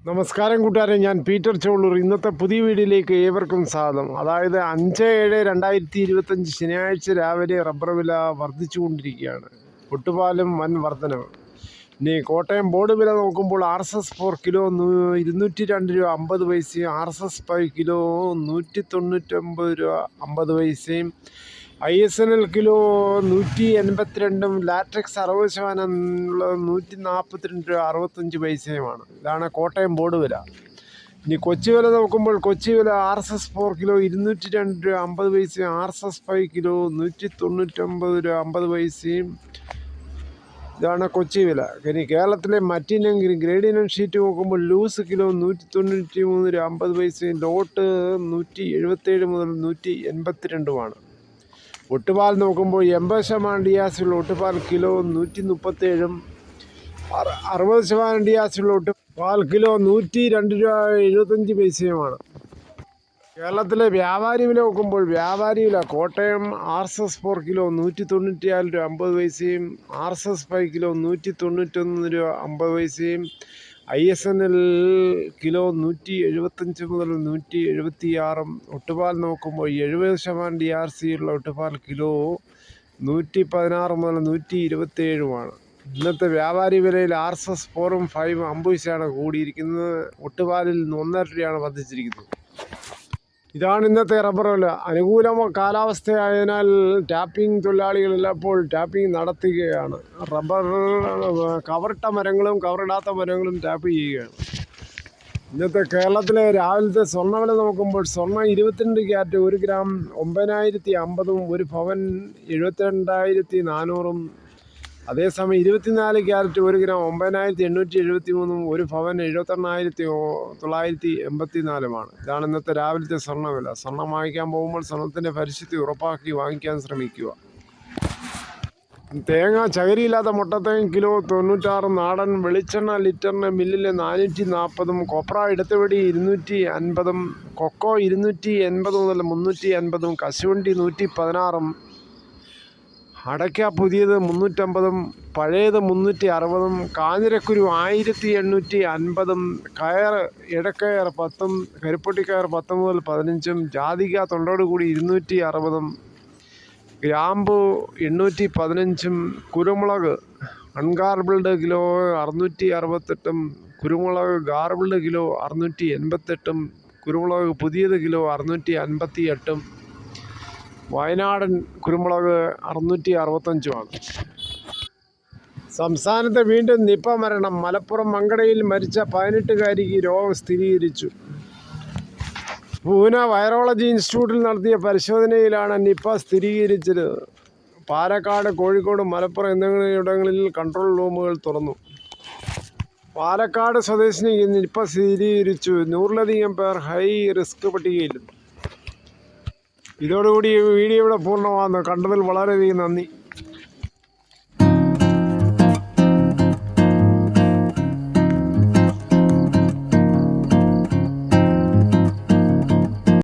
നമസ്കാരം കൂട്ടുകാരെ, ഞാൻ പീറ്റർ ചോളൂർ. ഇന്നത്തെ പുതിയ വീഡിയോയിലേക്ക് ഏവർക്കും സ്വാഗതം. അതായത് 5/7/2025 ശനിയാഴ്ച രാവിലെ റബ്ബർ വില വർദ്ധിച്ചുകൊണ്ടിരിക്കുകയാണ്. ഒട്ടുപാലും വൻ വർധനവ്. ഇനി കോട്ടയം ബോർഡ് വില നോക്കുമ്പോൾ RSS 4 കിലോ 202 രൂപ 50 പൈസയും, RSS 5 കിലോ 199 രൂപ 50 പൈസയും, ISNL കിലോ 182, ലാറ്റക്സ് 60% 142 രൂപ 65 പൈസയുമാണ്. ഇതാണ് കോട്ടയം ബോർഡ് വില. ഇനി കൊച്ചി വില നോക്കുമ്പോൾ കൊച്ചി വില RSS 4 കിലോ 202 രൂപ 50 പൈസയും, RSS 5 കിലോ 199 രൂപ 50 പൈസയും. ഇതാണ് കൊച്ചി വില. ഇനി കേരളത്തിലെ മറ്റിനം ഗ്രേഡിനം ഷീറ്റ് നോക്കുമ്പോൾ ലൂസ് കിലോ 193 രൂപ 50 പൈസയും, ലോട്ട് 177 മുതൽ 182മാണ്. ഒട്ടുപാൽ നോക്കുമ്പോൾ 80% ഡിയാസുള്ള ഒട്ടുപാൽ കിലോ 137, 60% ഡിയാസുള്ള ഒട്ടുപാൽ കിലോ 102 രൂപ 75 പൈസയുമാണ്. കേരളത്തിലെ വ്യാപാരി വില നോക്കുമ്പോൾ വ്യാപാരി വില കോട്ടയം RSS 4 കിലോ 194 രൂപ 50 പൈസയും, RSS 5 കിലോ 191 രൂപ 50 പൈസയും, ISNL കിലോ 175 മുതൽ 176. ഒട്ടുപാൽ നോക്കുമ്പോൾ 70% DRC ഉള്ള ഒട്ടുപാൽ കിലോ 116 മുതൽ 127മാണ്. ഇന്നത്തെ വ്യാപാരി വിലയിൽ RSS 4ഉം 5ഉം 50 പൈസയാണ് കൂടിയിരിക്കുന്നത്. ഒട്ടുപാലിൽ 1.5 രൂപയാണ് വർദ്ധിച്ചിരിക്കുന്നത്. ഇതാണ് ഇന്നത്തെ റബ്ബർ വില. അനുകൂല കാലാവസ്ഥയായതിനാൽ ടാപ്പിംഗ് തൊഴിലാളികളെല്ലാപ്പോൾ ടാപ്പിംഗ് നടത്തുകയാണ്. റബ്ബർ കവറിട്ട മരങ്ങളും കവറിടാത്ത മരങ്ങളും ടാപ്പ് ചെയ്യുകയാണ്. ഇന്നത്തെ കേരളത്തിലെ രാവിലത്തെ സ്വർണ്ണവില നോക്കുമ്പോൾ സ്വർണ്ണം 22 ക്യാരറ്റ് 1 ഗ്രാം 9,050, 1 പവൻ 72,400. അതേസമയം 24 ക്യാരറ്റ് 1 ഗ്രാം 9,873, 1 പവൻ 78,984. ഇതാണ് ഇന്നത്തെ രാവിലത്തെ സ്വർണ്ണവില. സ്വർണ്ണം വാങ്ങിക്കാൻ പോകുമ്പോൾ സ്വർണ്ണത്തിൻ്റെ പരിശുദ്ധി ഉറപ്പാക്കി വാങ്ങിക്കാൻ ശ്രമിക്കുക. തേങ്ങ ചകരിയില്ലാത്ത മുട്ടത്തേങ്ങ കിലോ 96, നാടൻ വെളിച്ചെണ്ണ ലിറ്ററിന് മില്ലിൽ 440, കൊപ്ര ഇടത്തുവടി 250, കൊക്കോ 280 മുതൽ 350, കശുവണ്ടി 116, അടയ്ക്ക പുതിയത് 350, പഴയത് 360, കാഞ്ഞിരക്കുരു 1850, കയർ ഇടക്കയർ 10, കരിപ്പൊട്ടിക്കയർ 10 മുതൽ 15, ജാതിക തൊണ്ടോട് കൂടി 260, ഗ്രാമ്പു 815, കുരുമുളക് അൺഗാർബിൾഡ് കിലോ 668, കുരുമുളക് ഗാർബിൾഡ് കിലോ 688, കുരുമുളക് പുതിയത് കിലോ 658, വയനാടൻ കുരുമുളക് 665മാണ്. സംസ്ഥാനത്ത് വീണ്ടും നിപ്പ മരണം. മലപ്പുറം മങ്കടയിൽ മരിച്ച 18-കാരിക്ക് രോഗം സ്ഥിരീകരിച്ചു. പൂന വൈറോളജി ഇൻസ്റ്റിറ്റ്യൂട്ടിൽ നടത്തിയ പരിശോധനയിലാണ് നിപ്പ സ്ഥിരീകരിച്ചത്. പാലക്കാട്, കോഴിക്കോട്, മലപ്പുറം എന്നിവിടങ്ങളിൽ കൺട്രോൾ റൂമുകൾ തുറന്നു. പാലക്കാട് സ്വദേശിനിക്ക് നിപ്പ സ്ഥിരീകരിച്ചു. 100-ലധികം പേർ ഹൈ റിസ്ക് പട്ടികയിലും. ഇതോടുകൂടി വീഡിയോ ഇവിടെ പൂർണ്ണമാകുന്നു. കണ്ടതിൽ വളരെയധികം നന്ദി.